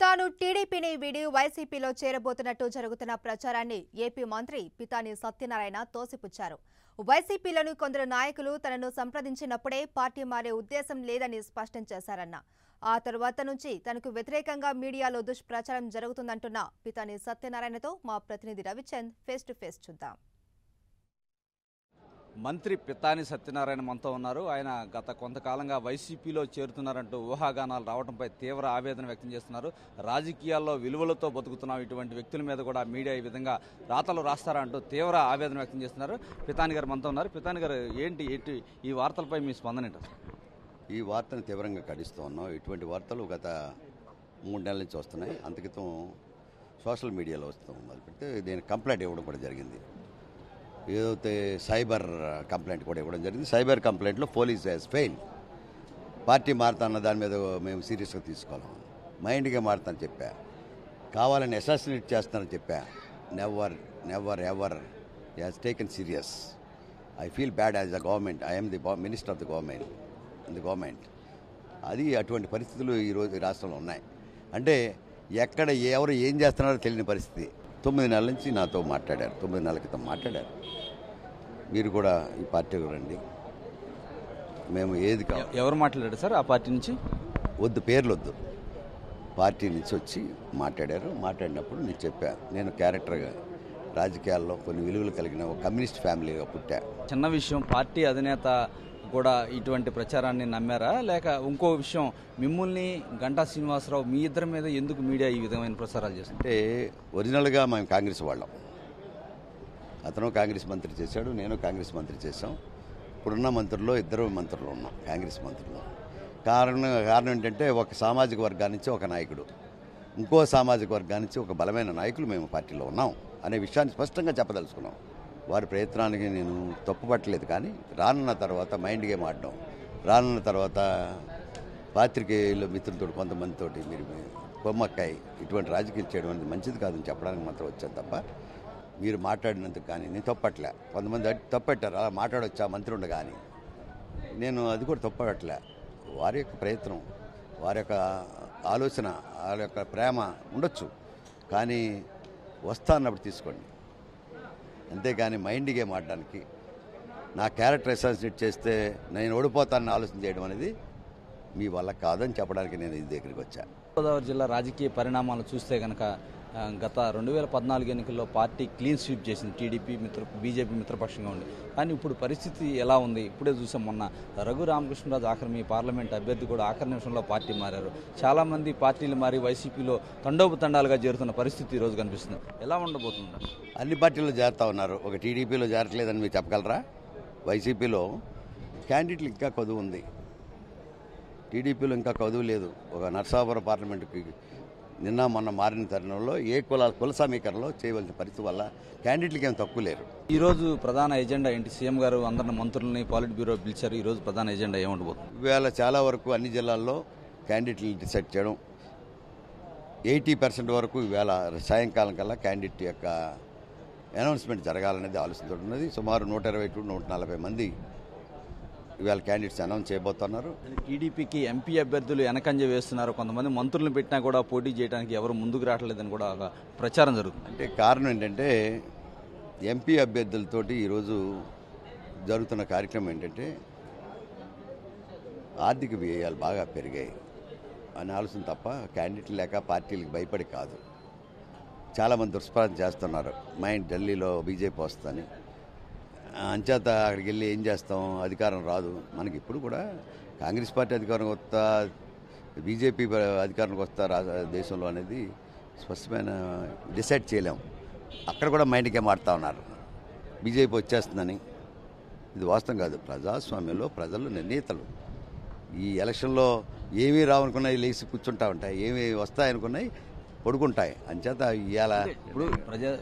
తాను టీడీపీని వీడి వైసీపీలో చేరబోతున్నట్టు జరుగుతున్న ప్రచారాన్ని ఏపీ మంత్రి పితాని సత్యనారాయణ తోసిపుచ్చారు. వైసీపీలోని కొందరు నాయకులు తనను సంప్రదించినప్పుడే పార్టీ మారే ఉద్దేశం లేదని స్పష్టం చేశారన్న. ఆ తరువాత నుంచి తనకు వ్యతిరేకంగా మీడియాలో దుష్ప్రచారం జరుగుతుందంటున్న పితాని సత్యనారాయణతో మా ప్రతినిధి రవిచంద్ ఫేస్ టు ఫేస్ చూద్దాం. మంత్రి పితాని సత్యనారాయణ మనతో ఉన్నారు. ఆయన గత కొంతకాలంగా వైసీపీలో చేరుతున్నారంటూ ఊహాగానాలు రావడంపై తీవ్ర ఆవేదన వ్యక్తం చేస్తున్నారు. రాజకీయాల్లో విలువలతో బతుకుతున్న ఇటువంటి వ్యక్తుల మీద కూడా మీడియా ఈ విధంగా రాతలు రాస్తారంటూ తీవ్ర ఆవేదన వ్యక్తం చేస్తున్నారు. పితాని గారు మనతో ఉన్నారు. పితాని గారు, ఏంటి ఈ వార్తలపై మీ స్పందన ఏంటి? ఈ వార్తను తీవ్రంగా ఖండిస్తూ ఉన్నాం. ఇటువంటి వార్తలు గత 3 నెలల నుంచి వస్తున్నాయి. అంతకితం సోషల్ మీడియాలో వస్తాం మొదలుపెడితే దీని కంప్లైంట్ ఇవ్వడం కూడా జరిగింది. ఏదైతే సైబర్ కంప్లైంట్ కూడా ఇవ్వడం జరిగింది. సైబర్ కంప్లైంట్లో పోలీస్ హ్యాస్ ఫెయిల్. పార్టీ మారుతాన్న దాని మీద మేము సీరియస్గా తీసుకోవాలి. మైండ్గా మారుతానని చెప్పా, కావాలని అసాసినేట్ చేస్తానని చెప్పా. Never never ever has taken serious. I feel bad as the government. I'm the minister of the government. అది అటువంటి పరిస్థితులు ఈరోజు ఈ రాష్ట్రంలో ఉన్నాయి. అంటే ఎక్కడ ఎవరు ఏం చేస్తున్నారో తెలియని పరిస్థితి. 9 నెలల నుంచి నాతో మాట్లాడారు. 9 నెలల క్రితం మాట్లాడారు. మీరు కూడా ఈ పార్టీకి రండి, మేము ఏది ఎవరు మాట్లాడారు సార్ ఆ పార్టీ నుంచి? వద్దు, పేర్లు వద్దు. పార్టీ నుంచి వచ్చి మాట్లాడారు. మాట్లాడినప్పుడు నేను చెప్పా, నేను క్యారెక్టర్గా రాజకీయాల్లో కొన్ని విలువలు కలిగిన ఒక కమ్యూనిస్ట్ ఫ్యామిలీగా పుట్టా. చిన్న విషయం, పార్టీ అధినేత కూడా ఇటువంటి ప్రచారాన్ని నమ్మారా? లేక ఇంకో విషయం, మిమ్మల్ని గంటా శ్రీనివాసరావు మీ ఇద్దరి మీద ఎందుకు మీడియా ఈ విధమైన ప్రచారాలు చేస్తుంది? అంటే ఒరిజినల్గా మేము కాంగ్రెస్ వాళ్ళం. అతను కాంగ్రెస్ మంత్రి చేశాడు, నేను కాంగ్రెస్ మంత్రి చేశాం. ఇప్పుడున్న మంత్రుల్లో 2 మంత్రులు ఉన్నాం, కాంగ్రెస్ మంత్రులు. కారణం ఏంటంటే ఒక సామాజిక వర్గాన్ని నుంచి ఒక నాయకుడు, ఇంకో సామాజిక వర్గాన్ని నుంచి ఒక బలమైన నాయకులు మేము పార్టీలో ఉన్నాం అనే విషయాన్ని స్పష్టంగా చెప్పదలుచుకున్నాం. వారి ప్రయత్నానికి నేను తప్పుపట్టలేదు. కానీ రానున్న తర్వాత మైండ్ గేమ్ ఆడడం, రానున్న తర్వాత పాత్రికేయుల మిత్రులతో కొంతమందితోటి మీరు కొమ్మక్కాయి ఇటువంటి రాజకీయాలు చేయడం అనేది మంచిది కాదని చెప్పడానికి మాత్రం వచ్చాను తప్ప మీరు మాట్లాడినందుకు కానీ నేను తప్పట్లే. కొంతమంది తప్పట్టారు, అలా మాట్లాడొచ్చా మంత్రి ఉండ కానీ. నేను అది కూడా తప్పట్లే. వారి యొక్క ప్రయత్నం, వారి యొక్క ఆలోచన, వారి యొక్క ప్రేమ ఉండొచ్చు, కానీ వస్తా అన్నప్పుడు తీసుకోండి. అంతేగాని మైండ్ గేమ్ ఆడడానికి, నా క్యారెక్టర్ అసాసినేట్ చేస్తే నేను ఓడిపోతానని ఆలోచన చేయడం అనేది మీ వల్ల కాదని చెప్పడానికి నేను ఇది దగ్గరికి వచ్చాను. గోదావరి జిల్లా రాజకీయ పరిణామాలు చూస్తే కనుక గత 2014 ఎన్నికల్లో పార్టీ క్లీన్ స్వీప్ చేసింది. టీడీపీ బీజేపీ మిత్రపక్షంగా ఉంది. కానీ ఇప్పుడు పరిస్థితి ఎలా ఉంది? ఇప్పుడే చూసాం, మొన్న రఘు రామకృష్ణరాజు ఆఖరి పార్లమెంట్ అభ్యర్థి కూడా ఆఖరి నిమిషంలో పార్టీ మారారు. చాలామంది పార్టీలు మారి వైసీపీలో తండోపతండాలుగా చేరుతున్న పరిస్థితి ఈరోజు కనిపిస్తుంది. ఎలా ఉండబోతుంది? అన్ని పార్టీల్లో చేరుతా ఉన్నారు. ఒక టీడీపీలో చేరట్లేదని మీరు చెప్పగలరా? వైసీపీలో క్యాండిడేట్లు ఇంకా కొదువు ఉంది, టీడీపీలో ఇంకా కొదువు లేదు. ఒక నర్సాపురం పార్లమెంటుకి నిన్న మొన్న మారిన తరుణంలో కుల సమీకరణలో చేయవలసిన పరిస్థితి వల్ల క్యాండిడేట్లకి ఏం తక్కువ లేరు. ఈరోజు ప్రధాన ఎజెండా ఏంటి? సీఎం గారు అందరిని మంత్రులని పాలిట్ బ్యూరో పిలిచారు. ఈరోజు ప్రధాన ఎజెండా ఏముండబోతుంది? ఇవాళ చాలా వరకు అన్ని జిల్లాల్లో క్యాండిడేట్లు డిసైడ్ చేయడం. 80% వరకు ఇవాళ సాయంకాలం కల్లా క్యాండిడేట్ యొక్క అనౌన్స్మెంట్ జరగాలనేది ఆలోచనతో ఉన్నది. సుమారు 120 to 140 మంది ఇవాళ క్యాండిడేట్స్ అనౌన్స్ చేయబోతున్నారు. టీడీపీకి ఎంపీ అభ్యర్థులు వెనకంజ వేస్తున్నారు. కొంతమంది మంత్రులను పెట్టినా కూడా పోటీ చేయడానికి ఎవరు ముందుకు రావట్లేదని కూడా ఒక ప్రచారం జరుగుతుంది. అంటే కారణం ఏంటంటే ఎంపీ అభ్యర్థులతోటి ఈరోజు జరుగుతున్న కార్యక్రమం ఏంటంటే ఆర్థిక వ్యయాలు బాగా పెరిగాయి అనే ఆలోచన తప్ప క్యాండిడేట్లు లేక పార్టీలకు భయపడి కాదు. చాలామంది దుష్ప్రచారం చేస్తున్నారు. ఢిల్లీలో బీజేపీ వస్తుందని. అంచేత అక్కడికి వెళ్ళి ఏం చేస్తాం, అధికారం రాదు మనకి. ఇప్పుడు కూడా కాంగ్రెస్ పార్టీ అధికారం వస్తా, బీజేపీ అధికారానికి వస్తా దేశంలో అనేది స్పష్టమైన డిసైడ్ చేయలేము. అక్కడ కూడా మైండ్ గేమ్ ఆడుతూ ఉన్నారు, బీజేపీ వచ్చేస్తుందని. ఇది వాస్తవం కాదు. ప్రజాస్వామ్యంలో ప్రజలు నిర్ణీతలు. ఈ ఎలక్షన్లో ఏమీ రావనుకున్నాయి లేచి కూర్చుంటా ఉంటాయి, ఏమి వస్తాయనుకున్నాయి పడుకుంటాయి. అంచేత ఇవాళ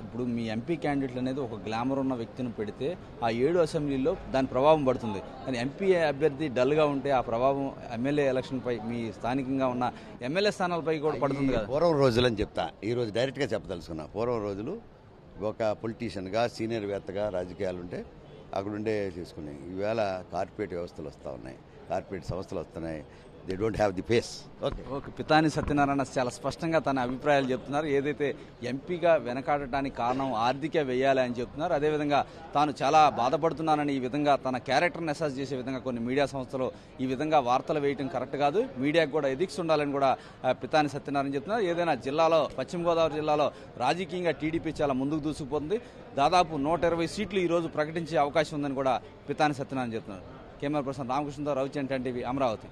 ఇప్పుడు మీ ఎంపీ క్యాండిడేట్లు అనేది ఒక గ్లామర్ ఉన్న వ్యక్తిని పెడితే ఆ 7 అసెంబ్లీలో దాని ప్రభావం పడుతుంది. కానీ ఎంపీ అభ్యర్థి డల్గా ఉంటే ఆ ప్రభావం ఎమ్మెల్యే ఎలక్షన్పై, మీ స్థానికంగా ఉన్న ఎమ్మెల్యే స్థానాలపై కూడా పడుతుంది కదా. పూర్వం రోజులు అని చెప్తా, ఈరోజు డైరెక్ట్గా చెప్పదలుచుకున్నా. పూర్వం రోజులు ఒక పొలిటీషియన్గా, సీనియర్ వేత్తగా రాజకీయాలు ఉంటే అక్కడుండే చేసుకున్నాయి. ఈవేళ కార్పొరేట్ వ్యవస్థలు వస్తూ ఉన్నాయి, కార్పొరేట్ సంస్థలు వస్తున్నాయి. They don't have the face. Okay. Okay, Pithani Satyanarayana చాలా స్పష్టంగా తన అభిప్రాయాలు చెప్తున్నారు. ఏదైతే ఎంపీగా వెనకాడటానికి కారణం ఆర్థిక వ్యయాలే అని చెప్తున్నారు. అదేవిధంగా తాను చాలా బాధపడుతున్నానని, ఈ విధంగా తన క్యారెక్టర్ని అసెస్ చేసే విధంగా కొన్ని మీడియా సంస్థలు ఈ విధంగా వార్తలు వేయటం కరెక్ట్ కాదు, మీడియాకు కూడా ఎథిక్స్ ఉండాలని కూడా పితాని సత్యనారాయణ చెప్తున్నారు. ఏదైనా జిల్లాలో, పశ్చిమ గోదావరి జిల్లాలో రాజకీయంగా టీడీపీ చాలా ముందుకు దూసుకుపోతుంది. దాదాపు 120 సీట్లు ఈ రోజు ప్రకటించే అవకాశం ఉందని కూడా పితాని సత్యనారాయణ చెప్తున్నారు. కెమెరా పర్సన్ రామకృష్ణతో రవిచంద్రన్ టీవీ, అమరావతి.